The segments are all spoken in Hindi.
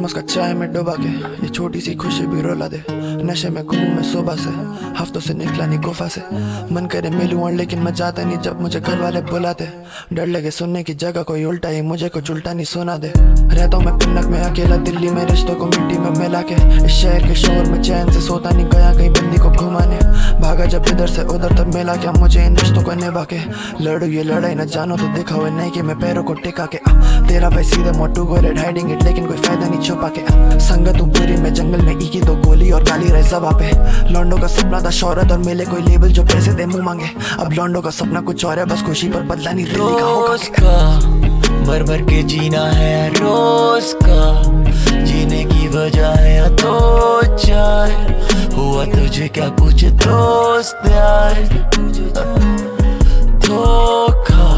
मस्का चाय में डुबा के ये छोटी सी खुशी भी रुला दे। नशे में घूमूं मैं सुबह से, हफ्तों से निकला नहीं गुफा से। मन करे मिलूं और लेकिन मैं जाता नहीं जब मुझे घर वाले बुलाते। डर लगे सुनने की जगह कोई उल्टा ही मुझे कुछ उल्टा नहीं सुना दे। रहता हूँ मैं पिन्नक में अकेला, दिल्ली में रिश्तों को मिट्टी में मिला के। इस शहर के शोर में चैन से सोता नहीं गया कहीं बंदी को घुमाने। भागा जब इधर से उधर तब मिला क्या मुझे इन रिश्तों को निभा के। लड़ू ये लड़ाई न जानो तो दिखा हुआ नहीं कि मैं पैरों को टिका के। तेरा भाई सीधे मोटू गोरे हाइडिंग इट, लेकिन कोई फायदा नहीं छुपा के। संगत हूँ पूरी में जंगल में की तो गोली और गाली रहे जबा पे। लॉन्डो का सपना था शौहरत और मिले कोई लेबल जो पैसे दे मुंह मांगे। अब लॉन्डो का सपना कुछ और है, बस खुशी पर बदला नहीं दिल्ली का होगा। भर भर के जीना है रोज का, जीने की वजह है या तो चार। हुआ तुझे क्या पूछे दोस्त यार, धोखा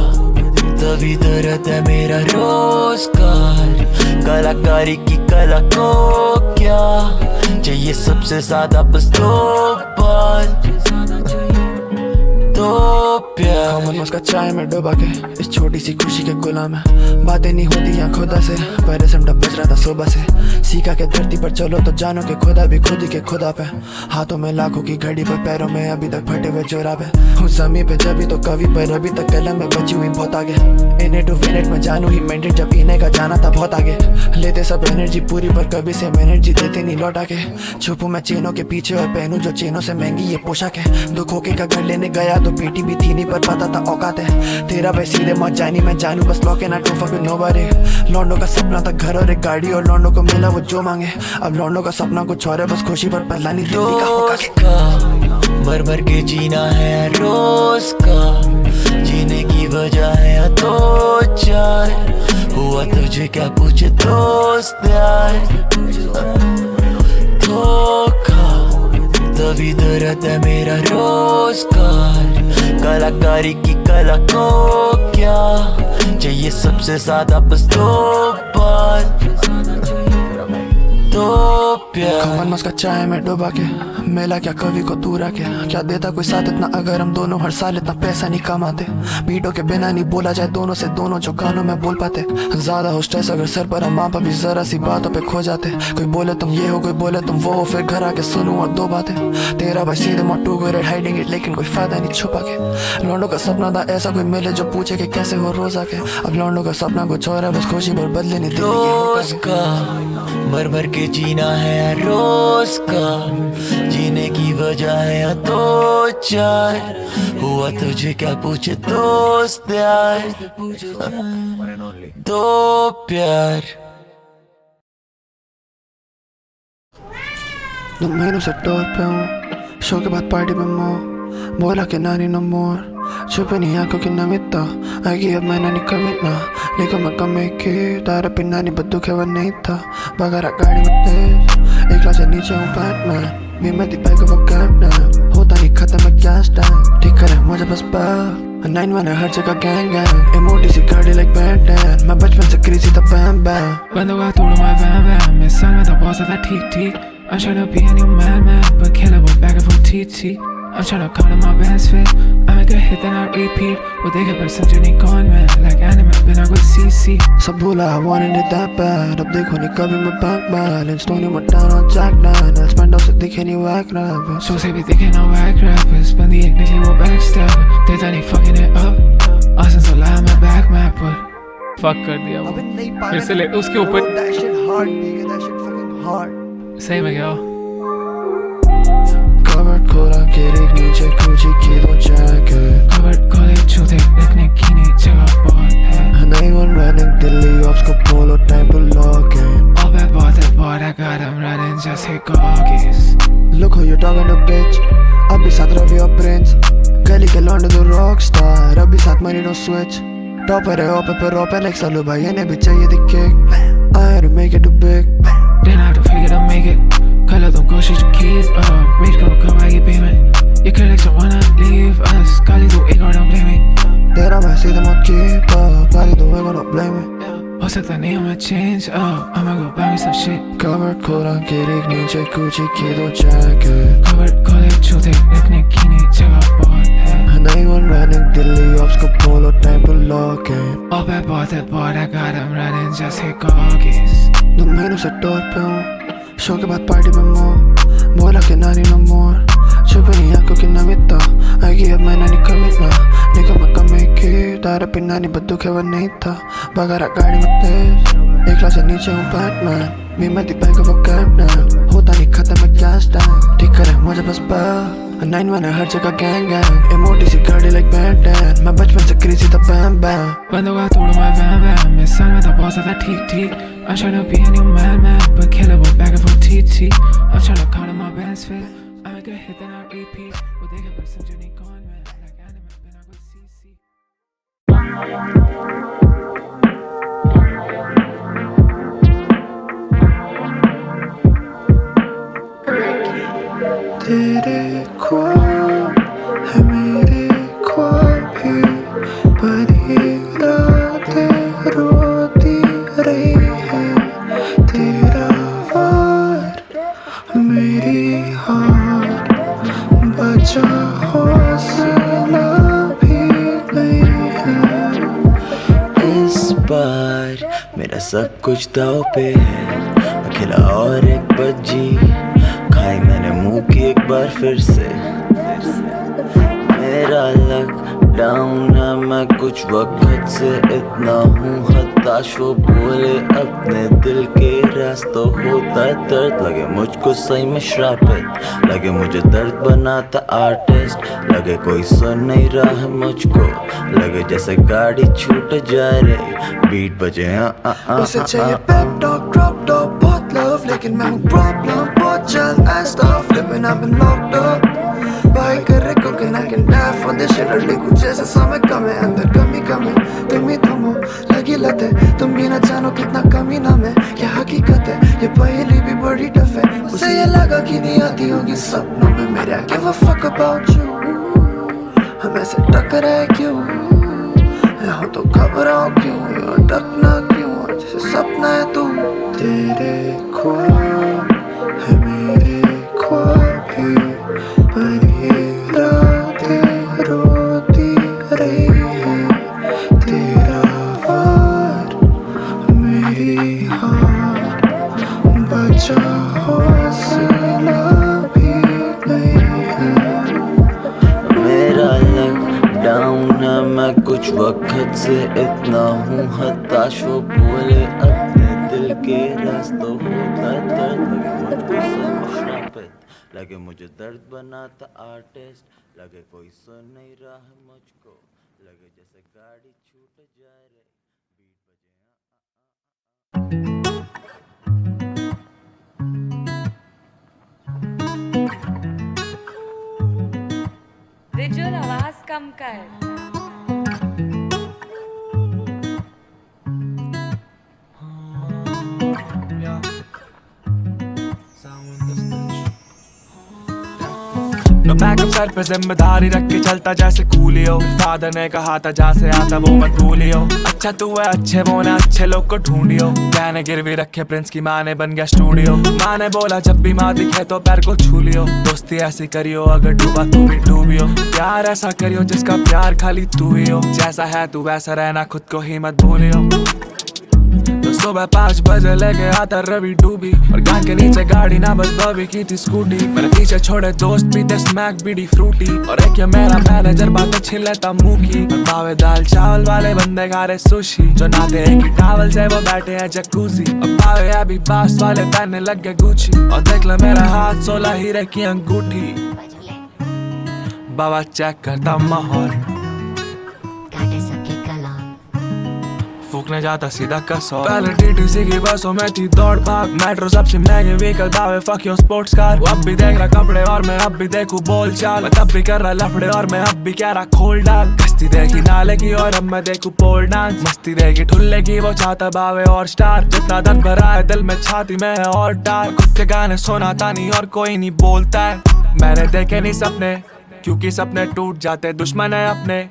तभी दर्द है मेरा रोजगार। कलाकारी की कला को क्या चाहिए सबसे ज्यादा, बस दो बार दो प्यार। मन उसका चाय में डुबा के इस छोटी सी खुशी के गुलाम है। बातें नहीं होती यहाँ खुदा से, पहले समझा बज रहा था सुबह से। सीखा के धरती पर चलो तो जानो के खुदा भी खुद ही के खुदा पे। हाथों में लाखों की घड़ी पर, पैरों में अभी तक फटे हुए जोराब है। हूँ जमीन पे जभी तो कवि पर, अभी तक कलम में बची हुई बहुत आगे। इन्हें टू विनेट में जानू ही मेंटेड, जब इन्हें का जाना था बहुत आगे। लेते सब एनर्जी पूरी पर कभी से एनर्जी देते नहीं लौटा के। छुपू मैं चेनों के पीछे और पहनूं जो चेनों से महंगी ये पोशाक है। दुखों के का घर लेने गया तो पेटी भी थी नहीं पर पता था औकात है। तेरा भाई सीधे मत जानी मैं जानू, बस लॉके ना टोफा पे नो बारे। लॉन्डो का सपना था घर और एक गाड़ी, और लॉन्डो को मिला वो जो मांगे। अब लॉन्डो का सपना कुछ और है, बस खुशी पर पल्ला नहीं दिल्ली का होगा। भर भर के जीना है रोज का, जीने की वजह है या तो चार। हुआ तुझे क्या पूछे दोस्त यार, धोखा तभी दर्द है मेरा रोजगार। कलाकारी की कला को क्या चाहिए सबसे ज्यादा, बस दो बार दो प्यार। मन मस्का चाय में डुबा के मिला क्या कवि को तू के। क्या देता कोई साथ इतना अगर हम दोनों हर साल इतना पैसा नहीं कमाते। बीटों के बिना नहीं बोला जाए दोनों से दोनों जो कानों में बोल पाते। ज्यादा हो स्ट्रेस अगर सर पर हम भी जरा सी बातों पे खो जाते। कोई बोले तुम ये हो कोई बोले तुम वो हो, फिर घर आके सुनूं और दो बातें। तेरा भाई सीधे मोटू गोरे हाइडिंग इट, लेकिन कोई फायदा नहीं छुपा के। लॉन्डो का सपना था ऐसा कोई मिले जो पूछे कि कैसे हो रोज आके। अब लॉन्डो का सपना कुछ और है, बस खुशी पर बदले नहीं रोज का। भर भर के जीना है रोज का, जीने की वजह है या तो चार। हुआ तुझे क्या पूछे दोस्त यार, दो प्यार। 2 महीनों से टॉप पे हूँ, शो के बाद पार्टी में मोर। बोला कि नानी नो मोर, छुपे नहीं आंखों की नमिता। आगे अब मैं नानी कमित ना, लेकिन मैं कमे की तारा पे नानी बद्दू के वो नहीं था। बगारा गाड़ी में तेज, एक लाख से नीचे हूँ बैटमैन। मैं दी पैक वो कैप्टन, होता नहीं खत्म है गैस टैंक। ठीक करे मुझे बस बैग 9-1 है हर जगह गैंग गैंग। एक मोटी सी गाड़ी लाइक बैटमैन, मैं बचपन से क्रेजी था बैम बैम। Cuando va todo my van van, me salva the boss of that TT. I'm tryna be a new man, but killer with back and forth TT. I'm tryna count on my bands fit, I make a hit then I repeat. वो देखे पर समझो नहीं कौन मैं, like anime बिना कोई CC. सब भूला I wanted it that bad, अब देखो नहीं कभी मैं back balance। Tony Montana on Jack Daniels, स्पैंडो से दिखे नहीं whack rappers। So से भी दिखे ना whack rappers, बंदी एक निकली वो backstabber। देता नहीं fucking it up, आसन से लाया मैं back map पर। Fuck कर दिया वो, फिर से ले उसके ऊपर। That shit hard nigga, that shit fucking hard। सही में क्या? Covered खोला गिरे नीचे कुछ की दो jacket। Covered खोले छूते लिखने की नहीं जगह बहुत है। नहीं one running दिल्ली ops को polo time to lock in। All bad boy, I got him running just hit Goggins। Look who you talking to bitch, अभी साथ रवि और प्रिंस। गली के लौंडे तो rockstar, अभी साथ money no switch। Topper है open पर open like सालू भाई इन्हें भी चाहिए दी kick। I had to make it too big, then I had to figure to make it। कल तुम कोशिश तो keep up, reach करो कब आएगी payment। Your critics don't wanna leave us, गाली तू एक और don't blame me। तेरा मैं सीधे मत keep up, गाली तू एक और don't blame me। हो सकता नहीं हमें change up, I'ma go buy me some shit। Covered खोला गिरे नीचे कुछ की दो jacket। Covered खोले छूते लिखने की नहीं जगह बहुत है। नहीं one running दिल्ली ops को polo time to lock in। All bad boy, I got him running just hit Goggins। 2 महीनों से टूर पे हूँ, शो के बाद पार्टी में मोर बोला कि नानी नो मोर छुपे नहीं आंखों की नमिता आएगी अब मैं नानी कमिटना निकम मैं कमी की दारू पी नानी बद्दू के वो नहीं था बगारा गाड़ी में तेज एक क्लास से नीचे हूँ बैटमैन मी मैं दी बैग वो कैप्टन होता नहीं खत्म मैं गैस टैंक ठीक करे मुझे बस बैल 9-1 हर जगह गैंग गैंग मोटी सी गाड़ी लाइक बैंड मैं बचपन से क्रेजी था बैम बैम बंदों का तोड़ मैं वैम वैम इस साल में तो बहुत ज़्यादा ठीक ठीक I'm tryna be a new man but kill it with back and forth TT I'm tryna count on my bands fit I make a hit then I repeat वो देखे पर समझो नहीं कौन मैं like anime बिना कोई CC तेरे ख्वाब है मेरे ख्वाब भी पर ये रातें रोती रही है तेरा वार मेरी हार बचा हौसला भी नहीं है इस बार मेरा सब कुछ दाव पे है अकेला और एक बज्जी खाई मैंने मुंह की एक बार फिर से मेरा लक डाउन है मैं कुछ वक्त से इतना हूँ हताश वो बोले अपने दिल के रास्तों होता दर्द लगे मुझको सही में श्रापित लगे मुझे दर्द बनाता आर्टिस्ट लगे कोई सुन नहीं रहा है मुझको लगे जैसे गाड़ी छूट जा रही बीट बजे उसे चाहिए पेप टॉक ड्रॉप टॉप बहुत लव लेकिन मैं हूँ प्रॉब्लम बहुत जल्द I stop flipping I've been locked up by कर रहे cocaine I can die for this shit अड़े कुछ ऐसा समय कम है अंदर कमी तुम ही तुम हो लगी लत है तुम भी ना जानो कितना कमी नाम है क्या हकीकत है ये पहेली भी बड़ी टफ है उसे ये लगा कि नहीं आती होगी सपनों में मेरे I give a fuck about you हम ऐसे टकराए क्यों हो तो घबराओ क्यों अटकना क्यों जैसे सपना है तू तेरे ख्वाब है मेरे ख्वाब भी पर ये रातें रोती रही है तेरा वार मेरी हार बचा हौसला भी नहीं है मेरा लक डाउन है मैं कुछ वक्त से इतना हूँ हताश वो बोले अपने दिल के रास्तों होता दर्द लगे मुझको श्रापित लगे मुझे दर्द बनाता आर्टिस्ट लगे कोई सुन नहीं रहा है मुझको लगे जैसे गाड़ी छूट जा रही बीट बजे रिजुल आवाज कम कर नो बैकअप सर पे जिम्मेदारी रख के चलता जैसे कूलियो फादर ने कहा था जहाँ से आता वो मत भूलियो अच्छा तू है अच्छे वो ना अच्छे लोग को ढूंढियो कहने गिरवी रखे प्रिंस की माँ ने बन गया स्टूडियो माँ ने बोला जब भी माँ दिखे तो पैर को छू लियो दोस्ती ऐसी करियो अगर डूबा तू भी डूबियो प्यार ऐसा करियो जिसका प्यार खाली तू ही हो जैसा है तू वैसा रहना खुद को ही मत भूलियो सुबह 5 बजे लेके आता रवि डूबी और कान के नीचे गाड़ी ना बस बॉबी की थी स्कूटी मेरे पीछे छोड़े दोस्त पीते स्मैक बीडी फ्रूटी और एक ये मेरा मैनेजर बातें छीन लेता मुंह की और बावे दाल चावल वाले बंदे खा रहे सुशी जो नाते एक ही टावल से वो बैठे हैं जकूजी और बावे अभी बास वाले पहनने लग गए गुची और देख ले मेरा हाथ 16 हीरे की अंगूठी बाबा चेक करता माहौल फूकने जाता सीधा कसौल पहले टीटीसी की बसों में थी दौड़ भाग मेट्रो सबसे महंगे व्हीकल बावे फक योर स्पोर्ट्स कार वो अब भी देख रहा कपड़े और मैं अब भी देखूं बोल चाल मैं तब भी कर रहा लफड़े और मैं अब भी कह रहा खोल डाल कश्ती देखी नाले की और अब मैं देखूं पोल डांस मस्ती देखी ठुल्ले की वो चाहता बावे और स्टार जितना दर्द भरा है दिल में छाती में है और डार खुद के गाने सुनाता नहीं और कोई नहीं बोलता है मैंने देखे नहीं सपने क्योंकि सपने टूट जाते दुश्मन है अपने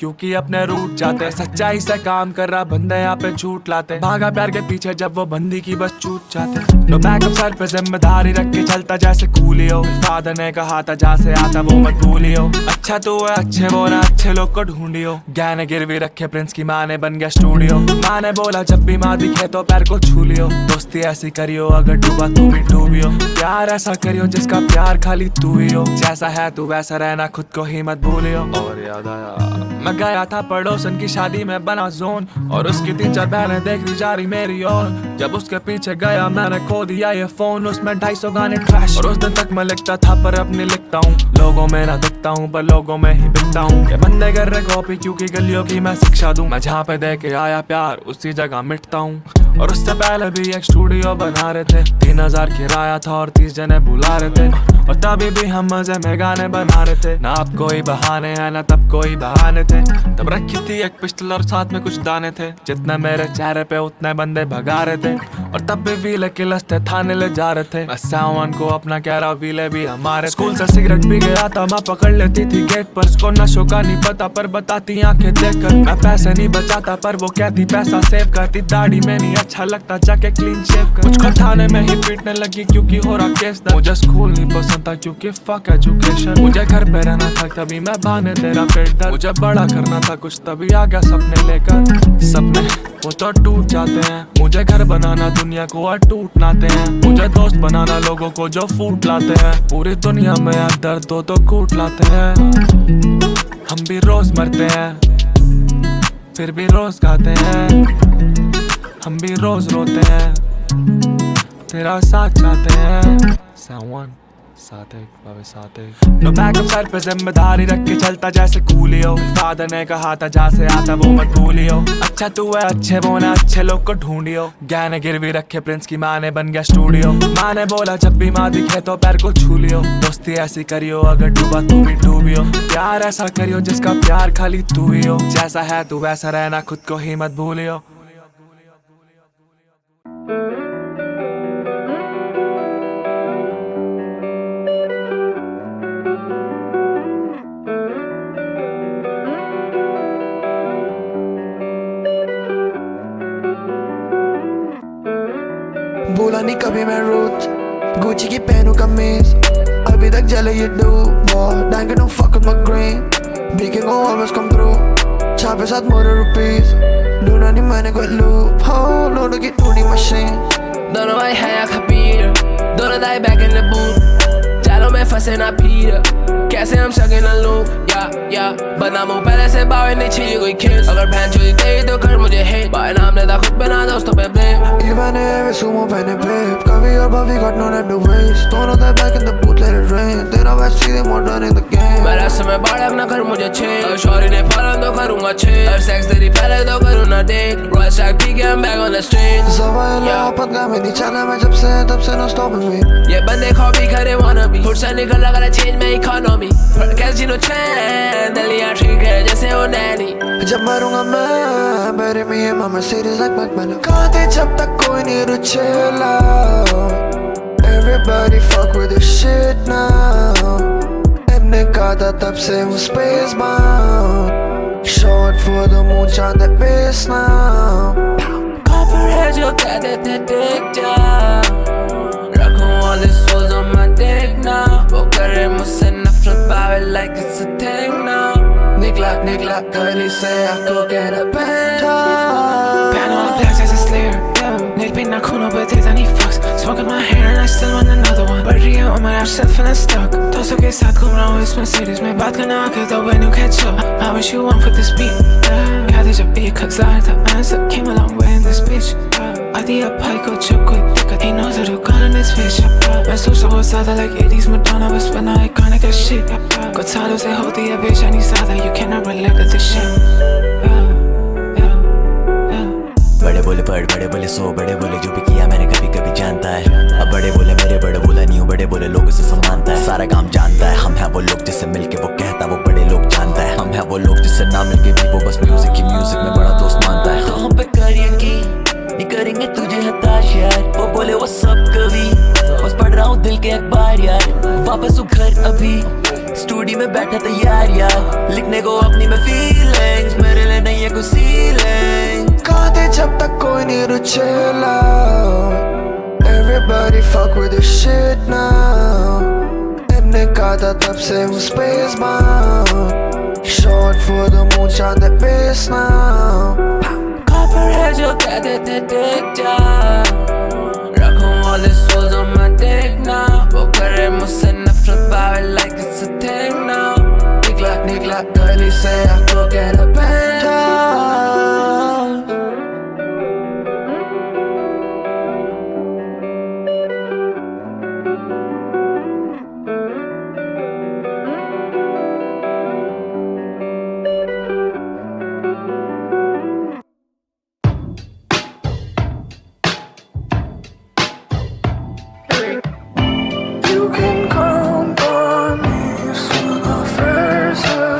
क्योंकि अपने रूट जाते। सच्चाई से काम कर रहा बंदे यहाँ पे झूठ लाते। भागा प्यार के पीछे जब वो बंदी की बस चूट जाते। नो बैकअप सर पे जिम्मेदारी रख के चलता जैसे कूलियो। फादर ने कहा था जहाँ से आता वो मत भूलियो। अच्छा तू है अच्छे वो ना अच्छे लोग को ढूंढियो। गहने गिरवी रखे प्रिंस की माँ ने बन गया स्टूडियो। माँ ने बोला जब भी माँ दिखे तो पैर को छू लियो। दोस्ती ऐसी करियो अगर डूबा तू भी डूबियो। प्यार ऐसा करियो जिसका प्यार खाली तू ही हो। जैसा है तू वैसा रहना खुद को ही मत भूलियो। और याद आया मैं गया था पड़ोसन की शादी में बना जोन और उसकी 3-4 बहनें देखती जा रही मेरी ओर। जब उसके पीछे गया मैंने खो दिया ये फोन, उसमें 250 गाने ट्रैश। और उस दिन तक मैं लिखता था पर अब नहीं लिखता हूँ। लोगों में ना दिखता हूँ पर लोगों में ही बिकता हूँ। ये बंदे कर रहे कॉपी क्योंकि गलियों की मैं शिक्षा दूं। मैं जहाँ पे दे के आया प्यार उसी जगह मिटता हूँ। और उससे पहले भी एक स्टूडियो बना रहे थे। 3000 किराया था और 30 जने बुला रहे थे। और तभी भी हम मजे में गाने बना रहे थे। ना अब कोई बहाने हैं ना तब कोई बहाने थे। तब रखी थी एक पिस्टल और साथ में कुछ दाने थे। जितने मेरे चेहरे पे उतने बंदे भगा रहे थे। और तब भी व्हीले किलस थे थाने ले जा रहे थे। मैं सावन को अपना कह रहा व्हीले भी हमारे। स्कूल से सिगरेट भी गया था मैं पकड़ लेती थी गेट पर। उसको नशों का नहीं पता पर बताती आंखें देखकर। मैं पैसे नहीं बचाता पर वो कहती पैसा सेव करती। दाढ़ी में नहीं अच्छा लगता जाके क्लीन शेव कर। मुझको थाने में ही पीटने लगी क्योंकि हो रहा केस दर्ज। मुझे स्कूल नहीं पसंद था क्योंकि फक एजुकेशन। मुझे घर पे रहना था तभी मैं बहाने तेरा पेट दर्द। मुझे बड़ा करना था कुछ तभी आ गया सपने लेकर। सपने वो तो टूट जाते हैं। मुझे घर बनाना दुनिया को और टूट नाते हैं। मुझे दोस्त बनाना लोगों को जो फूट लाते हैं। पूरी दुनिया में यार दर्द हो तो कूट लाते हैं। हम भी रोज मरते हैं फिर भी रोज गाते हैं। हम भी रोज रोते हैं तेरा साथ चाहते हैं। सावन साथ एक बाबे साथ एक। नो बैकअप सर पे जिम्मेदारी रख के चलता जैसे कूलियो। फादर ने कहा था जहाँ से आता वो मत भूलियो। अच्छा तू है अच्छे वो ना अच्छे लोग को ढूंढियो। गहने गिरवी रखे प्रिंस की माँ ने बन गया स्टूडियो। माँ ने बोला जब भी माँ दिखे तो पैर को छू लियो। दोस्ती ऐसी करियो अगर डूबा तू भी डूबियो। प्यार ऐसा करियो जिसका प्यार खाली तू ही हो। जैसा है तू वैसा रहना खुद को ही मत भूलियो। बोला नहीं कभी मैं रूट गुची की पहनूं कमीज। अभी तक जले ये डूब Dang don't fuck with my green BK gon' always come through। छापे साथ मोरे रुपीस ढूंढा नहीं मैंने कोई लूप हो। लोडों की टूटी मशीन दोनों भाई है या खबीर। दोनों दाई बैक इन द बूथ। जालों में फंसे ना पीर। कैसे हम सके ना लोग या बना मुँह पहले से बावे नहीं चाहिए कोई किस। अगर बहन चोरी गई तो कर मुझे हेट। बाय नाम लेता खुद बना दोस्तों पे blame. Even if it's sumo pene babe Kavi और Bobby got no time to waste। दोनों they back in the booth let it rain। तेरा west सीधे modern in the game। मैं रास्ते में बाढ़ ना कर मुझे छेड़। अगर शौरी ने फलन तो करूँगा छेड़। अगर सेक्स तेरी पहले तो करूँ ना डेट। Royal Stack पी के I'm back on the street। Zawaila पतगा में नहीं चला मैं जब से तब से no stopping me। ये बंदे कॉपी करे wanna be। फुट से निकल लगा change my economy। कैसे जीनो चैन दिलियाँ ठीक है जैसे वो नैनी। जब मरूंगा मैं bury me in my Mercedes like Macmillan। कांटे जब तक कोई नहीं रुचेला। Everybody fuck with this shit now। हमने कहा था तब से हूँ space bound। Short for the moon चांद है base now। Copper है जो कहते थे take down। रखूँ all the souls on my dick now। वो करे मुझसे नफरत पावे like it's a thing now। निकला गली से आपको कहना penthouse। Pan all blacks as a slayer. Nick been not cool, no, but there's any fucks. Smoking my hair and I still want another one. But Rio on my ass, still feeling stuck. दोस्तों के साथ घूम रहा हूँ इस Mercedes में। बात करना आके तो when you catch up। I wish you want for this beat। याद है जब एक हजार था answer came a long way in this bitch। आधी अब भाई को जब कोई दिक्कत ain't no zero gun in this bitch। मैं सोचता हूँ ज़्यादा like 80s Madonna बस बना iconic as shit। कुछ सालों से होती है बेचैनी ज़्यादा you cannot relate to this shit। बड़े बोले पढ़ बड़े बोले सो बड़े बोले जो भी किया मैंने कभी कभी जानता है। अब बड़े बोले मेरे बड़े बोला नहीं हूँ बड़े बोले लोगों से सम्मानता है। सारा काम जानता है। हम हैं वो लोग जिससे मिलके वो कहता वो बड़े लोग जानता है। हम हैं वो लोग जिससे ना मिलके भी वो बस म्यूजिक में बड़ा दोस्त मानता है। तो हम पे कर यकीन नहीं करेंगे तुझे हताश यार। वो बोले वो सब कभी बस पढ़ रहा हूँ दिल के अखबार यार। वापस घर अभी स्टूडियो में बैठा तैयार यार, लिखने को अपनी में फीलिंग्स, मेरे लिए नहीं है कोई सीलिंग। कहाँ थे जब तक कोई नहीं रुचेला, everybody fuck with this shit now। इतने कहा था तब से हूँ space bound, short for the moon on the base now। Copper है जो कहते थे टिक जा, रखूं all the souls on my dick now। वो करे मुझसे नफरत पावे like it's a thing now। निकला गली से आंखों के न penthouse। You can count on me, son of Fraser।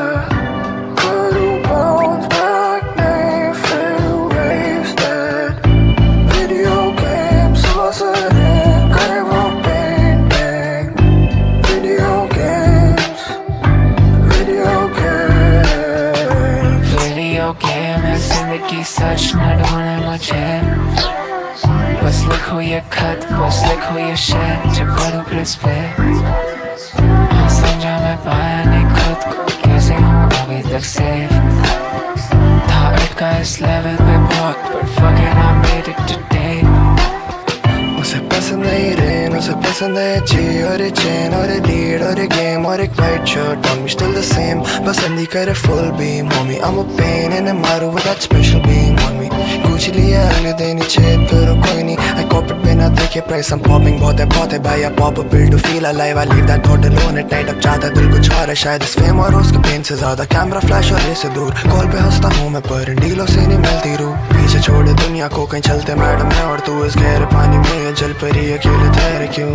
करूँ bounce back, नहीं फिर wasted। Video games wasn't करे वो painting। Video games, video games। Video game है जिंदगी सच न ढूंढे मुझे, बस लिखो ये खत, बस लिखो ये शेर, जब करूँ प्रेस पे। हाँ समझा मैं पाया नहीं खुद को, कैसे हूँ अभी तक सेफ, था अटका इस लेवल पे बहुत, but fuck it I made it today। उसे पसंद है ये रेन, उसे पसंद है जी, और ये चेन, और ये लीड, और ये गेम, और एक white shirt on me still the same। पसंद ही करे full beam homie, I'm a pain in a मारू with that special beam on me। कुछ लिया अगले दिन ही छेद करो कोई नहीं, I cop it बिना देखे price I'm popping, बहुत है भाई I pop a pill to feel alive। I leave that thought alone at night, अब चाहता दिल कुछ और है शायद इस फेम और उसके पेन से ज्यादा, कैमरा फ्लैश और इससे दूर, कॉल पे हंसता हूँ मैं पर डीलों से नहीं मिलती रूह। पीछे छोड़े दुनिया को कहीं चलते मैडम मैं और तू इस गहरे पानी में जल परी अकेले ठहरे क्यों।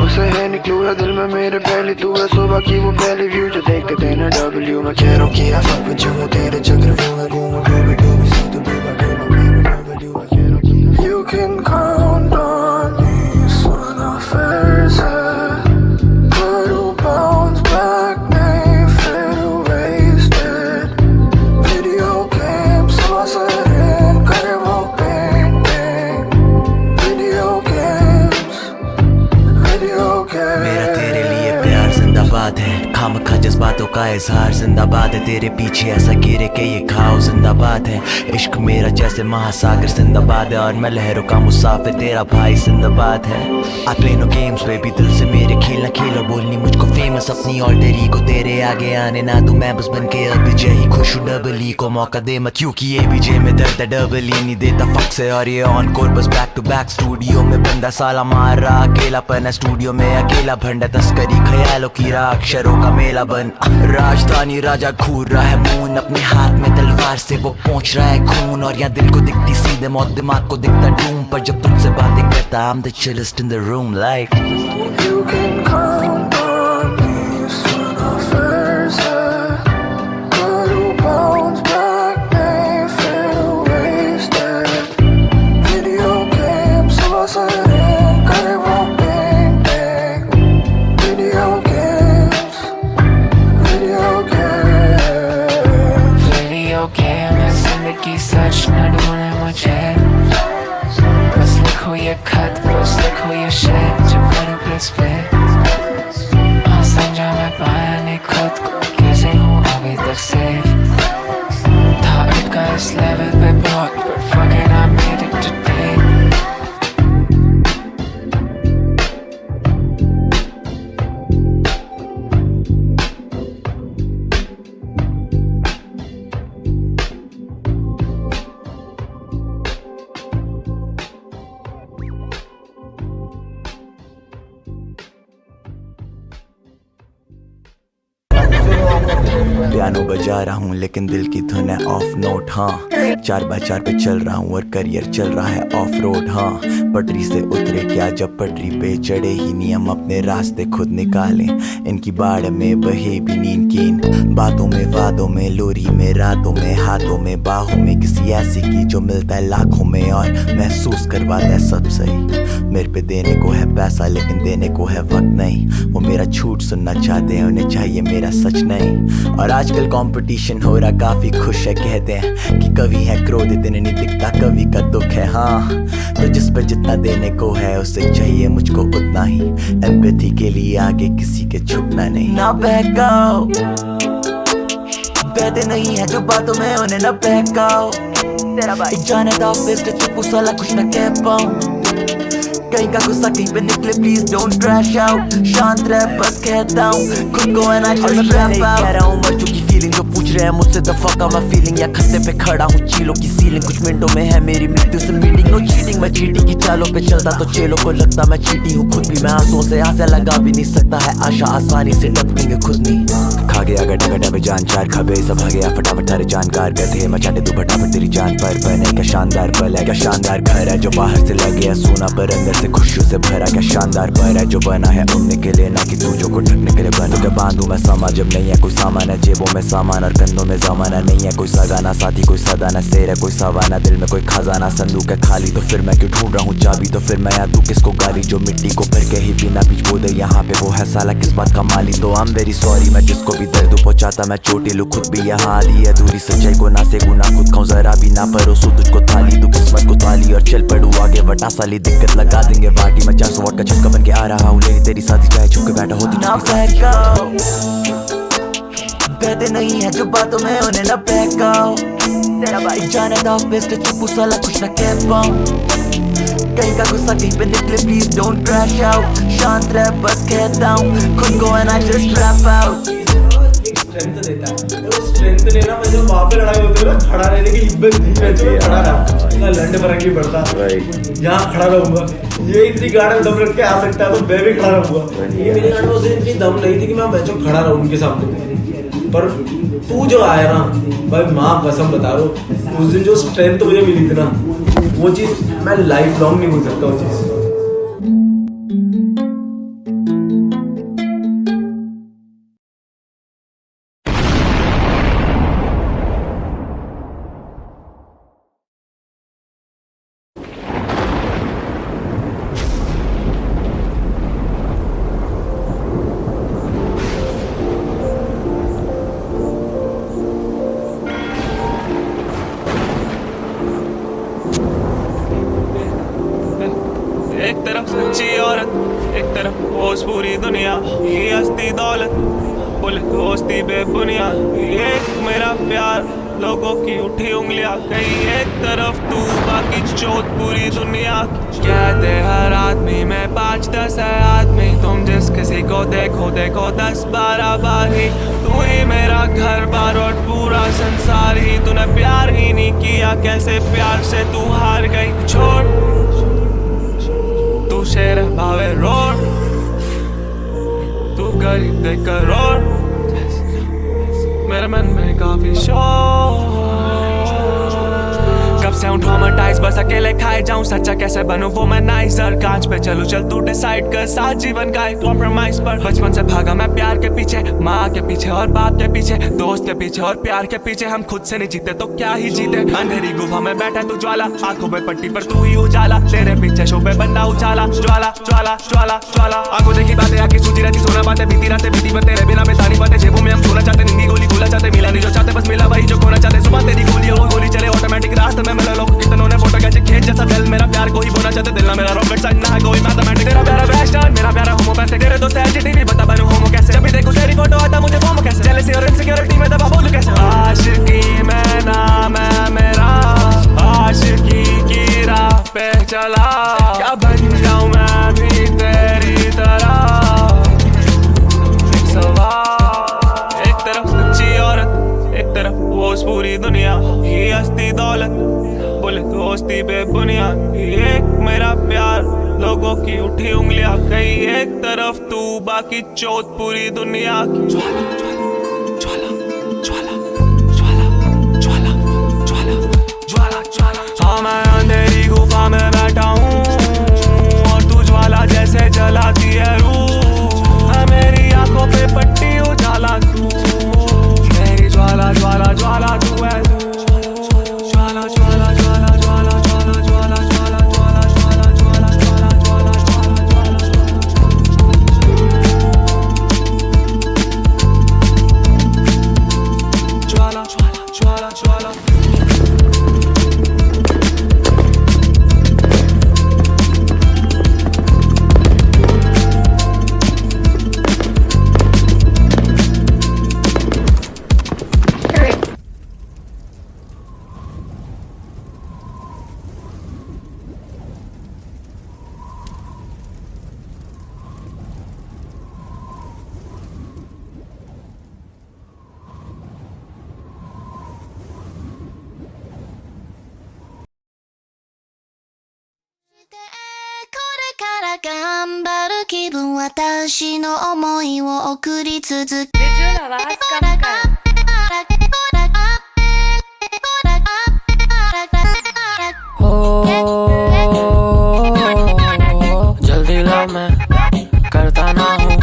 उसे है निकलू है दिल में मेरे पहली तू है, सुबह की वो पहली व्यू जो देखते थे ना W। मैं कह रहा हूँ कि fuck with you, तेरे चक्रव्यूह में घूमूं डूबी डूबी सी तू डूबा डूबा मैं भी डूबा डूबा। You can count on me, son of Fraser। करूँ bounce back, नहीं फिर wasted। Video games wasn't करे वो painting। Video games, video games। मेरा तेरे लिए प्यार जिंदाबाद है, खामखा जज्बातों का इजहार जिंदाबाद है, तेरे पीछे ऐसा गिरे के ये घाव जिंदाबाद है। इश्क मेरा जैसे महासागर जिंदाबाद है, और मैं लहरों का मुसाफिर तेरा भाई जिंदाबाद है। I play no games baby, दिल से मेरे खेलना खेलो, बोलनी मुझको फेमस अपनी ऑल्टर ईगो, तेरे आगे आने ना दूं मैं बस बन के अब जय ही खुश हूँ। डबल ई को मौका दे मत, क्योंकि ये भी जे में दर्द है, डबल ई नहीं देता फक से, और ये ऑन कोर बस बैक टू बैक। स्टूडियो में बंदा साला मार रहा अकेलापन है, स्टूडियो में अकेला भंडा, तस्करी ख्यालों की राह, अक्षरों का मेला बन। राजधानी राजा घूर रहा है मून, अपने हाथ में तलवार से वो पहुंच रहा है खून, और यहाँ दिल को दिखती सीधे मौत, दिमाग को दिखता डूम, पर जब तुझसे बातें करता I'm the chillest in the room like। You can count on me, son of Fraser। करूँ bounce back, नहीं फिर wasted। Video games wasn't करे वो painting। Video games, video games। Video game है जिंदगी सच न ढूंढे मुझे, बस लिखो ये खत, बस लिखो ये शेर, जब करूँ प्रेस पे। हाँ समझा मैं पाया नहीं खुद को, कैसे हूँ अभी तक सेफ, था अटका इस लेवल पे बहुत, but fuck it I made it today। Piano बजा रहा हूँ लेकिन दिल की धुन है ऑफ नोट, हाँ 4x4 पे चल रहा हूँ और करियर चल रहा है ऑफ रोड, हाँ पटरी से उतरे क्या, जब पटरी पे चढ़े ही नियम अपने रास्ते खुद निकाले। इनकी बाढ़ में बहे भी नींद कीन, बातों में वादों में लोरी में रातों में हाथों में बाहों में, किसी ऐसी की जो मिलता है लाखों में और महसूस करवाता है सब सही। मेरे पे देने को है पैसा लेकिन देने को है वक्त नहीं, वो मेरा झूठ सुनना चाहते हैं उन्हें चाहिए मेरा सच नहीं। और आजकल कंपटीशन हो रहा काफी खुश है, कहते हैं कि कवि है क्रोधित इन्हें नहीं दिखता कवि का दुख है। हाँ तो जिस पर जितना देने को है उसे चाहिए मुझको उतना ही, एम्पैथी के लिए आगे किसी के झुकना नहीं। ना बहकाओ बहते नहीं है जो बातों में उन्हें ना बहकाओ, तेरा भाई जाने दो बेस्ट चुप साला कुछ ना कह पाऊं, कहीं का गुस्सा कहीं पे निकले प्लीज डोंट क्रैश आउट, शांत रह बस कहता हूँ खुद को and I just wrap out. कह रहा हूँ मर चुकी फीलिंग जो पूछ रहे हैं मुझसे the fuck out my feeling, या खत्ते पे खड़ा हूँ चीलों की सीलिंग, कुछ मिनटों में है मेरी मृत्यु से मीटिंग। नो चीटिंग मैं चीटी की चालों पे चलता तो चेलों को लगता मैं चीटी हूँ, खुद भी मैं आंसुओं से आंसू लगा भी नहीं सकता है आशा आसानी से टपकेंगे खुद नहीं। खा गया गटा गटा में जान चार खबे सब आ गया फटाफट सारे जानकार गधे मचाने तू फटाफट तेरी जान पर बने, क्या शानदार पल है क्या शानदार घर है जो बाहर से लगे है सोना पर अंदर से खुशियों से भरा, क्या शानदार पर है जो बना है उड़ने के लिए ना कि दूजों को ढकने के लिए बना। तो बांधू मैं सामा जब नहीं है कोई सामान है, जेबों में सामान और कंधों में जमाना नहीं है, कोई सगाना साथी कोई सदाना शेर है कोई सवाना, दिल में कोई खजाना संदूक है खाली तो फिर मैं क्यों ढूंढ रहा हूँ चाबी, तो फिर मैं या तू किसको गाली जो मिट्टी को भर के ही बिना बीच बो दे यहाँ पे वो है साला किस बात का माली। तो आई एम वेरी सॉरी मैं जिसको भी दर्द पहुंचाता मैं चोटी लू खुद भी यहाँ आधी अधूरी सच्चाई को ना से गुना खुद खाऊं जरा भी ना परोसू तुझको थाली, तू किस्मत को ताली और चल पड़ू आगे वटा साली दिक्कत लगा देंगे बाटी। मैं 400 वाट का छक्का बन के आ रहा हूँ लेनी तेरी साथी चाहे छुप के बैठा होती ना बहकाओ, बहते नहीं है जो बातों में उन्हें ना बहकाओ, तेरा भाई जाने दो बेस्ट चुप साला कुछ ना कह पाऊं, कहीं का गुस्सा कहीं पे निकले प्लीज डोंट क्रैश आउट, शांत रह बस कहता हूँ खुद को and I just wrap out. Strength देता है वो स्ट्रेंथ लेना, मैं जब वहाँ पे लड़ाई होती है ना खड़ा रहने की हिम्मत नहीं रहती है, खड़ा रहा ना लड़ने फरक नहीं पड़ता, यहाँ खड़ा रहूंगा। ये इतनी गाड़ी दम रख के आ सकता है तो मैं भी खड़ा रहूंगा। ये मेरी गाड़ी में उसे इतनी दम नहीं थी कि मैं बच्चों खड़ा रहूं उनके सामने, पर तू जो आया ना भाई माँ कसम बता रहा हूँ उस दिन जो स्ट्रेंथ मुझे मिली थी ना वो चीज़ मैं लाइफ लॉन्ग नहीं भूल सकता वो चीज़। एक तरफ सच्ची औरत एक तरफ होश पूरी दुनिया, ये हस्ती दौलत बोले दोस्ती बेबुनियाद, ये मेरा प्यार लोगों की उठी उंगलियां, कहीं एक तरफ तू बाकी चौथ पूरी दुनिया। कहते हर आदमी में 5-10 है आदमी, तुम जिस किसी को देखो देखो 10-12 बार ही, तू ही मेरा घर बार और पूरा संसार ही, तूने प्यार ही नहीं किया कैसे प्यार से तू हार गई। छोड़ तू शेर भावे रोड, तू गरीब देख कर रोड, मेरे मन में काफी शोर, कब से हूँ ट्रॉमाटाइज बस अकेले खाए जाऊं सच्चा कैसे बनूं वो मैं नाइजर, कांच पे चलूं चल तू डिसाइड कर साथ जीवन का एक कॉम्प्रोमाइज पर। बचपन से भागा मैं प्यार के पीछे, माँ के पीछे और बाप के पीछे, दोस्त के पीछे और प्यार के पीछे, हम खुद से नहीं जीते तो क्या ही जीते। अंधेरी गुफा में बैठा तू ज्वाला, आंखों पे पट्टी पर तू ही उजाला, तेरे पीछे शोभे बनना उजाला, ज्वाला ज्वाला ज्वाला ज्वाला। आंखों देखी बातें आंखें सूझी रहती सोना बातें बीती रातें बीती पर तेरे बिना बेतानी बातें, जेबों में हम सोना चाहते नींदी गोली भूला चाहते, मिला नहीं जो चाहते बस मिला वही जो खोना चाहते, सुबह तेरी गोली वो गोली चले ऑटोमेटिक रास्ते में मिला लोग कितनों ने फोटो खींचे खेत जैसा दिल, मेरा प्यार कोई बोना चाहते दिल ना मेरा रॉकेट साइंस ना है कोई मैथमेटिक्स, तेरा प्यारा वेस्टर्न मेरा प्यारा होमोपैथिक, तेरे दोस्त एलजीटीवी बता बनूं होमो कैसे, जब भी देखूं तेरी फोटो आता मुझे फॉर्म कैसे, जेलसी और इनसिक्योरिटी में दबा बोलूं कैसे। आशिकी में नाम है मेरा, आशिकी की राह पे चला, क्या बन जाऊं मैं भी तेरी तरह। एक सवाल, एक तरफ सच्ची औरत एक तरफ होश पूरी दुनिया, ये हस्ती दौलत बोले दोस्ती बेबुनियाद, ये मेरा प्यार लोगों की उठी उंगलियां, कहीं एक तरफ तू बाकी चौथ पूरी दुनिया की। ज्वाला ज्वाला ज्वाला ज्वाला ज्वाला ज्वाला ज्वाला ज्वाला। हाँ मैं अंधेरी गुफा में बैठा हूँ, जैसे जलाती है रूह, मेरी आंखों पे पट्टी उजाला तू, मेरी ज्वाला ज्वाला ज्वाला तू है तू, ज्वाला ज्वाला ज्वाला ज्वाला ज्वाला ज्वाला ज्वाला ज्वाला ज्वाला ज्वाला ज्वाला ज्वाला ज्वाला ज्वाला ज्वाला।私の思いを送り続け Visual आवाज कम कर। जल्दी ला मैं करता ना हूँ,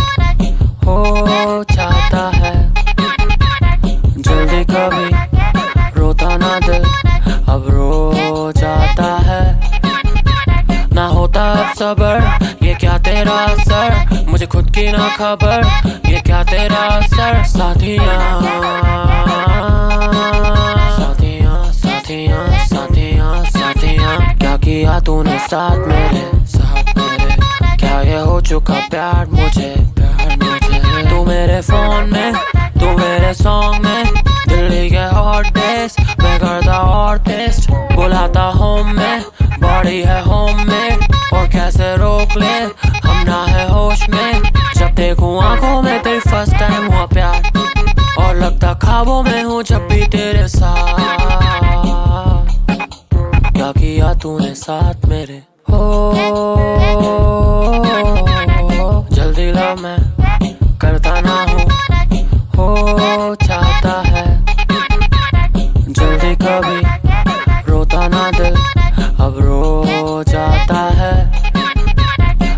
हो चाहता है जल्दी, कभी रोता ना दिल अब रो जाता है, ना होता अब सबर ये क्या तेरा असर, मुझे खुद की ना खबर ये क्या तेरा असर। साथियाँ साथियाँ साथियाँ साथियाँ साथियाँ, क्या किया तूने साथ मेरे क्या ये हो चुका प्यार मुझे तू मेरे फोन में तू मेरे सॉन्ग में, दिल्ली के हॉट डेज मैं करता और टेस्ट, बुलाता होम में बॉडी है होम में, और कैसे रोक ले हम ना है होश में, जब देखूं आंखों में तेरी फर्स्ट टाइम हुआ प्यार, और लगता ख्वाबों में हूँ जब भी तेरे साथ, क्या किया तूने साथ मेरे, हो जल्दी ला मैं करता ना हूँ, हो चाहता है जल्दी, कभी रोता ना दिल अब रो जाता है,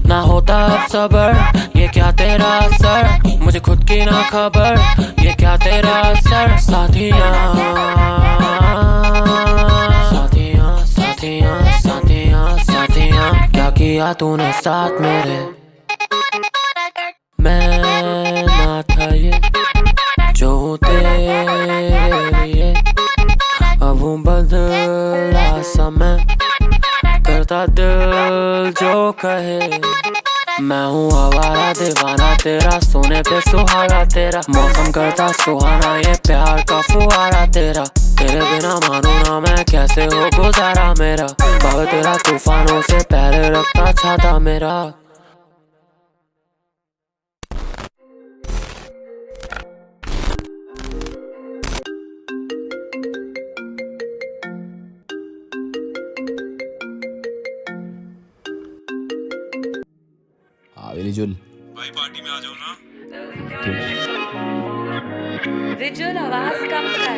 ना होता अब सबर ये क्या तेरा असर, मुझे खुद की ना खबर ये क्या तेरा असर। साथियाँ साथियाँ साथियाँ साथियाँ साथियाँ, क्या किया तूने साथ मेरे, मैं ना था ये जो हूँ तेरे लिए, अब हूँ बदला समय करता दिल जो कहे, मैं हूँ आवारा दीवाना तेरा, सोने पे सुहागा तेरा, मौसम करता सुहाना ये प्यार का फुहारा तेरा, तेरे बिना मानो ना मैं कैसे हो गुजारा मेरा, बाबा तेरा तूफानों से पहले रखता छाता मेरा। विजुअल भाई पार्टी में आ जाओ ना। Visual आवाज कम कर।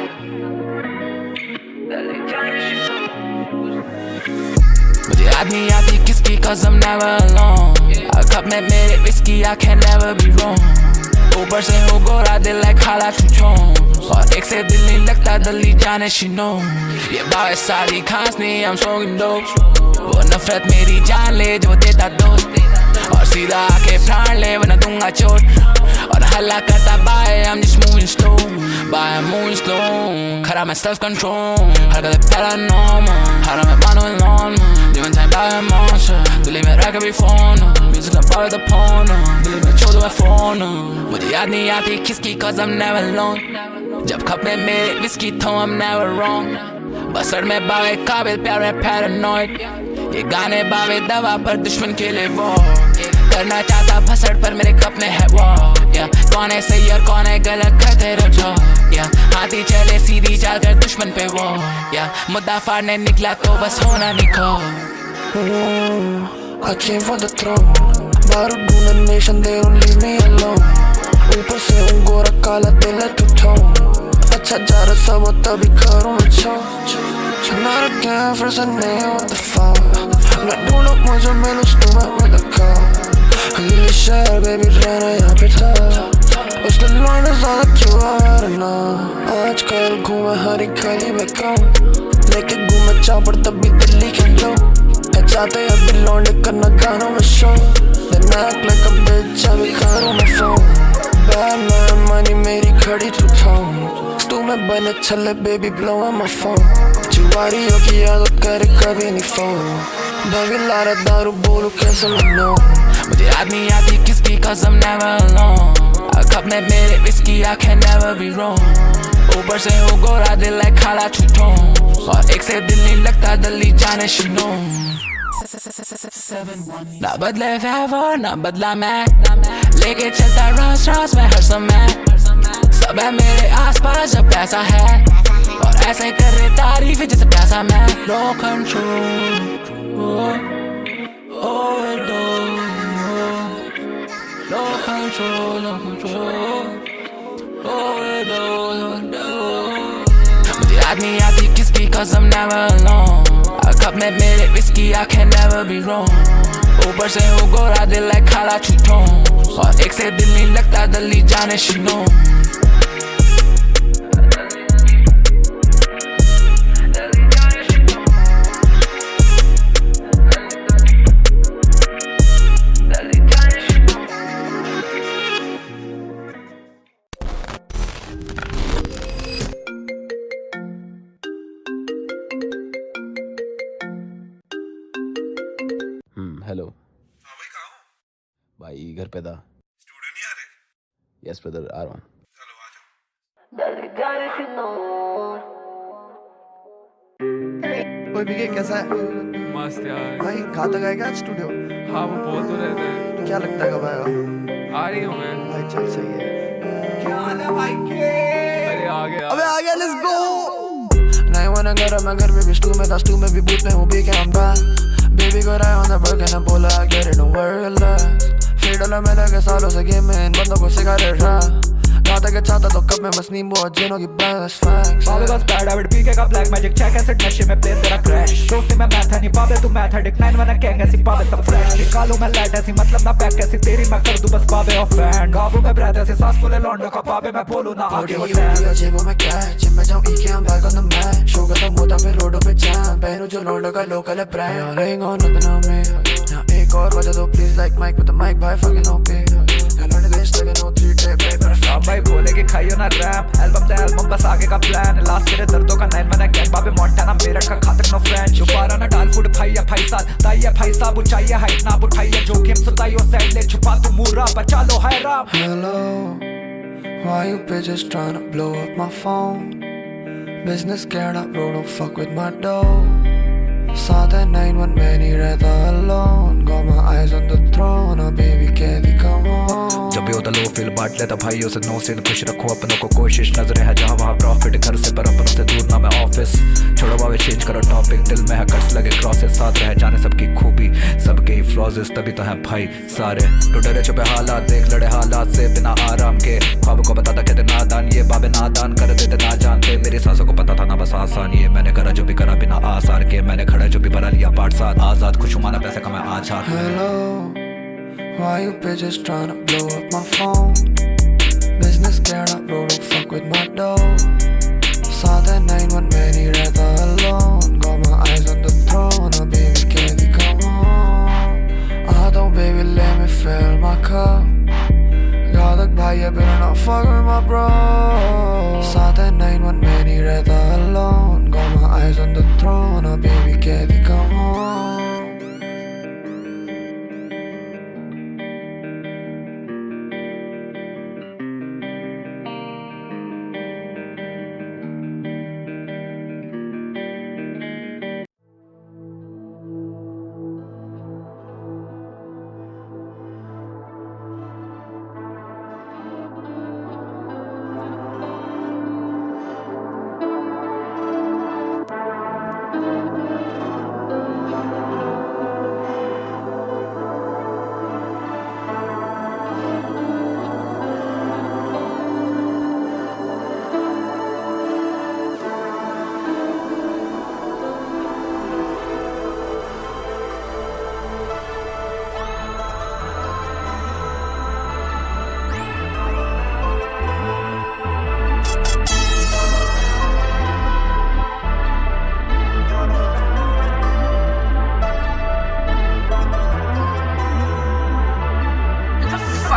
मुझे याद नहीं आती किसकी कसम never alone, a cup में मेरे whiskey I can never be wrong, ऊपर से हो गोरा दिल like खाला चुचों, और एक से दिल नहीं लगता दिल्ली जाने she know, ये बात सारी खास नहीं I'm smoking dope, वो नफरत मेरी जान ले जो देता दोस्त, और सीधा आके प्राण ले वरना दूंगा चोट, और हल्ला करता bye I'm just moving slow, bye I'm moving slow, खरा मैं self control, हरकतें paranormal, हरा मैं मानो normal, living time by a monster, Delhi में रह कभी phone, music ना बाल द porn, दिल्ली में छोड़ दो मैं phone, मुझे याद नहीं आती किसकी cause I'm never alone, जब खप में मेरे whiskey तो I'm never wrong, बसर में बावे काबिल प्यार में paranoid, ये गाने बावे दवा पर दुश्मन के लिए वो, करना चाहता भसड़ पर मेरे कप में है वो, कौन है सही और कौन है गलत करते रहो, हाथी चले सीधी चाल कर दुश्मन पे वो, मुद्दा फाड़ने निकला तो बस होना निको। I came for the throne, बारूद ढूंढन nation they don't leave me alone, ऊपर से हूँ गोरा काला दिल है two tone, अच्छा जा रहा सब तभी करूँ मैं छो, not again first I nail what the fuck, मैं ढूंढूं मुझे मिलूँ तुम्हें with the call, अगले शहर बेबी रहना यहाँ पे था उसने लौटना ज़्यादा क्यों आवारना आजकल घूमे हरी गली में कम लेके घूमे चापड़ तब भी दिल्ली के लोग चाहते अभी लौंडे करना गानों में show Then act like a bitch अभी करूँ मैं phone Bad man money मेरी घड़ी तू थाम तू में बने छले baby blow on my phone चिवारियों की आदत करे कभी नहीं phone Baby लारा दारू बोलूं कैसे मैं know मुझे याद नहीं आती किसकी cause I'm never alone cup में मेरे whiskey I can never be wrong ऊपर से हूँ गोरा दिल है खाला छुटों और एक से दिल नहीं लगता दिल्ली जाने शिनो ना बदले फैवर ना बदला मैं लेके चलता रॉस रॉस में हर समय सब है मेरे आसपास जब पैसा है और ऐसे कर रहे तारीफ जैसे पैसा मैं नो कंट्रोल नो कंट्रोल मुझे याद नहीं आती किसकी cause I'm never alone cup में मेरे whiskey I can never be wrong ऊपर से हूँ गोरा दिल है खाला छुटों और एक से दिल नहीं लगता दिल्ली जाने शिनो हेलो भाई घर पे था स्टूडियो नहीं आ रहे यस ब्रदर आ रहा हूँ चलो आ जाओ कोई भी कैसा है मस्त यार भाई कहाँ तक आएगा आज स्टूडियो हाँ वो बोल तो रहे थे क्या लगता है कब आएगा आ रही हूँ मैं भाई चल सही है क्या हाल है भाई के अरे आ गया अबे आ गया लेट्स गो नहीं वाना घर मैं घर पे भी स्टू में था स्टू में भी बूथ में हूँ भी क्या हम back Baby got eye on the work and I pull I get it, don't worry, relax $3 में लगे सालों से गेम में इन बंदों को सिखा रहे रहा गाता के चाहता तो कब में बस नींबू और जिनों की बैस फैक्स बाबे बस बैड हैबिट पीके का ब्लैक मैजिक चेक एसिड नशे में प्लेन तेरा क्रैश दोस्ती में मैथ है नहीं बाबे तू मैथडिक 9 वन गैंग ऐसी बाबे सब फ्रेश निकालूं मैं लाइट ऐसी मतलब ना बैक ऐसी तेरी मैं कर दूं बस बाबे ऑफ फैन गाबू में ब्रेथ ऐसी सांस फुले लौंडो का बाबे मैं बोलूं ना आगे वो ट्रेन जेबों में कैश जिम में जाऊं ईके I'm back on the mat show खत्म होता फिर रोडों पे जैम पहनूं जो लौंडो का लोकल है brand Laying on nothing on me now एक और बजा दो please like Mike with the mic भाई fucking OP I learned this like an 03 tape baby अब भाई बोले कि खाइयो ना रैम एल्बम द एल्बम बस आगे का प्लान लास्ट तेरे दर्दों का 9 मैंने गैंग बाबे मोंटाना मेरठ का खातर नो फ्रेंड दोबारा ना डाल फूड भाई है भाई साल ताई है भाई साहब ऊंचाई है हाइट ना उठाई है जोखिम सताइयो साइड ले छुपा तू मूरा बचा लो है Ram Hello why you bitches trying to blow up my phone business scared up bro don't fuck with my dough साथ है 9-1 मैं नहीं रहता alone got my eyes on the throne oh baby कैदी come on जब भी होता लो फील बांट लेता भाइयों से नो सीन खुश रखो अपनों को कोशिश नजरें है जहाँ वहाँ प्रॉफिट घर से पर अपनों से दूर ना मैं ऑफिस छोड़ो बाबे चेंज करो टॉपिक दिल में है कर्ज लगे क्रॉसेस साथ रह जाने सबकी खूबी सबके ही फ्लॉजेस तभी तो हैं भाई सारे तो डरे छुपे हालात देख लड़े हालात से बिना आराम के ख्वाब को बताता कहते नादान ये बाबे नादान कर देते ना जानते मेरी सांसों को पता था ना बस आसान ये मैंने करा जो भी करा बिना आसार के मैंने खड़ा जो भी भरा लिया पार्ट साथ आजाद खुश माना पैसे का मैं आज हाथ Hello why you bitches trying to blow up my phone business scared up bro don't fuck with my dough साथ है 9-1 मैं नहीं रहता alone got my eyes on the throne oh baby कैदी come on आता हूँ baby let me fill my cup घातक भाई है but not fuck with my bro साथ है 9-1 मैं नहीं रहता alone got my eyes on the throne oh baby कैदी come on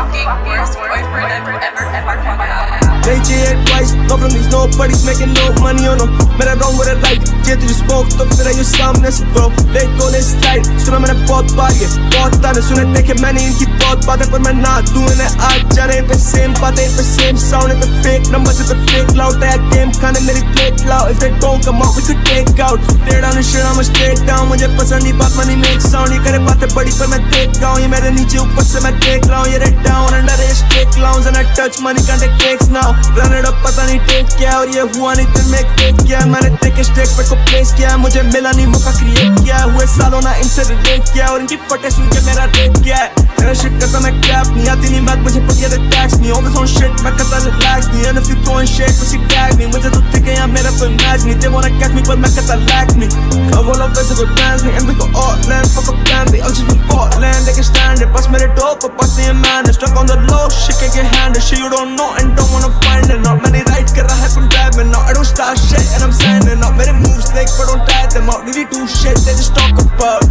fucking worst boyfriend I've ever fucking had. नहीं चाहिए advice, no from these nobodies making no money on no. मेरा wrong with a right, ये तुझे smoke तो फिर आयु सामने से bro. Let go this slide, सुना मैंने बहुत बार ये, बहुत ताने सुने देखे मैंने इनकी बहुत बातें पर मैं ना दूँ इन्हें आज जाने पे same बातें पे same sound पे fake numbers पे fake loud है game खाने मेरी plate loud. If they don't come out we could take out. Tear down the shit I'm a straight down. मुझे पसंद नहीं बात money make sound. ये करे बातें बड़ी पर मैं देख रहा हूँ. ये मेरे नीचे ऊपर से मैं देख रहा हूँ. ये red down under ये straight clowns and I touch money can't take cakes now. Run it up पता नहीं take क्या और ये हुआ नहीं दिल में fake क्या. मैंने take स्टेक पे को place किया. मुझे मिला नहीं मौका create किया. हुए सालों ना इनसे relate किया और इनकी फटे सुन के मेरा rate क्या है. मेरा shit करता मैं cap नहीं आती नहीं बात मुझे पता ये tax नहीं. Always on shit मैं करता relax नहीं. And if you throwing shit pussy tag नहीं. मुझे तो दिखे यहाँ मेरा कोई match नहीं. They wanna catch me पर मैं करता lack नहीं. Cover all of this go dance नहीं. And we go all land fuck up plan they all just be Portland. They can stand it pass मेरे dope पर pass नहीं man. Stuck on the low shit can't get handled. Shit you don't know and don't wanna find it. Not many right कर रहा है पण driving now. I don't start shit and I'm signing up. मेरे moves like but don't tie them out. Really do shit they just talk about.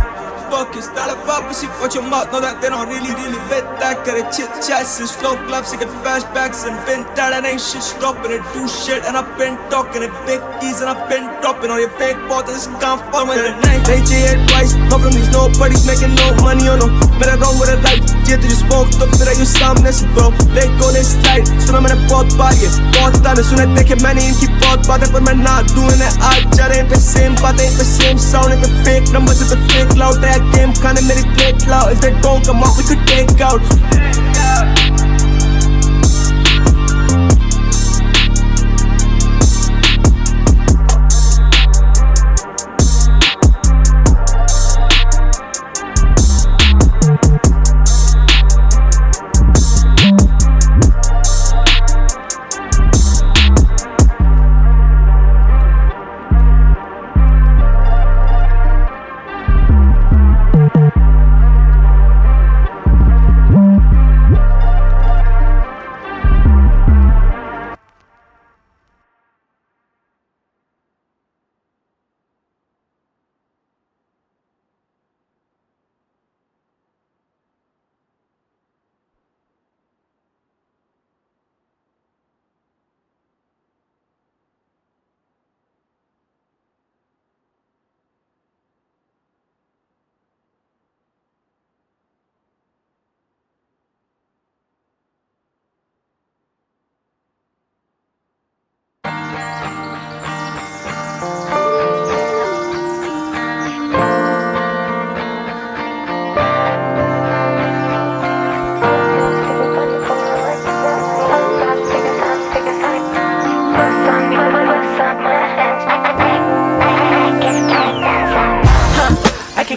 Fuck is that about pussy watch your mouth. Know that they don't really fit that. Got a chit chats and slow claps. I get flashbacks and been that and ain't shit stopping it. Do shit and I've been talking it. Big keys and I've been dropping all your fake balls. This can't fall with it. They चाहिए advice, not from these nobodies making no money on no. मेरा wrong with a right, ये तुझे smoke तो फिर आयु सामने से bro. Let go this slide, सुना मैंने बहुत बार ये, बहुत ताने सुने देखे मैंने इनकी बहुत बातें पर मैं ना दूँ इन्हें आज जा रहे पे same बातें पे same sound पे fake numbers पे fake loud है game खाने मेरी plate loud. If they don't come out we could take out.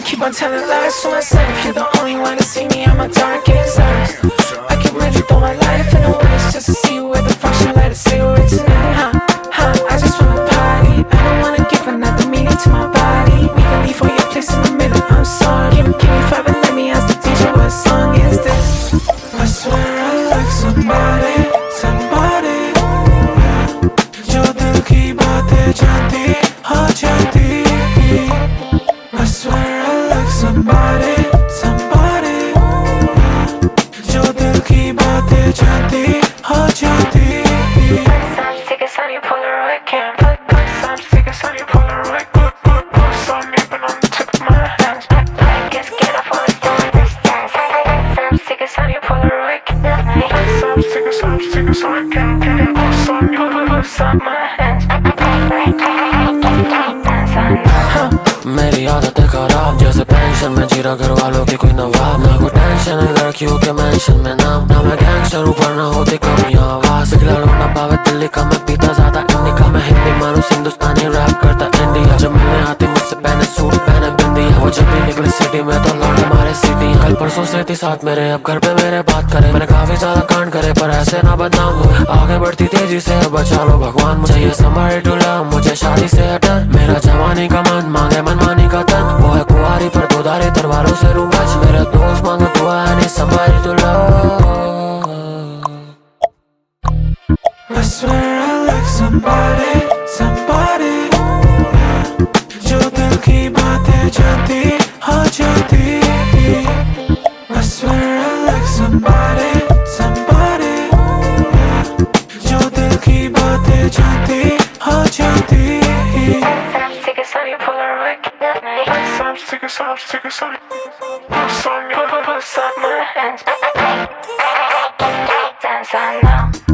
Keep on telling lies to myself. You're the only one to see me at my darkest hours. I can really throw my life in a waste just to see you with the function. Let it say we're tonight. I just wanna party. I don't wanna give another meaning to my body. We can leave for your place in the middle. I'm sorry. Give me five and let me ask the DJ what song is this. I swear I like somebody, somebody. जो दिल की बातें जानती हो जाती. I swear I like somebody, somebody. जो दिल की बातें जानती हो जाती. Some stickers on your Polaroid cam. Put some stickers on your Polaroid. Put some even on the tip of my hands. I guess get off on the stone this dance. Some stickers on your Polaroid cam. Put some stickers on your cam. Put some my hands. मेरी आदतें खराब जैसे पेंशन में जीरा घर वालों की कोई नवाब. ना कोई टेंशन है लड़कियों के मेंशन में नाम. ना मैं गैंगस्टर ऊपर ना होती कमियां आवाज. खिलाड़ू ना पावे दिल्ली का मैं पीता ज्यादा इंडिका. मैं हिंदी मारूं हिंदुस्तानी रैप करता इंडिया. जब मिलने आती मुझसे पहने सूट पहने बिंदिया. वो जब भी निकली सिटी में तो लौटे मारे सिटी. कल परसों से थी साथ मेरे अब घर पे मेरे बात करे. मैंने काफी ज्यादा कांड करे पर ऐसे ना बदनाम हो. आगे बढ़ती तेजी से बचा लो भगवान. मुझे ये समर टू लव मुझे शादी से डर. मेरा जवानी का मन मांगे मनमानी का तन. वो है कुंवारी पर दोधारी तलवारों से रूमच. मेरा दोस्त मांगे दुआ नहीं summer to love. I swear I like somebody, somebody. जो दिल की बातें जानती हो जाती. I swear I like somebody, Put my hands. Dance on now.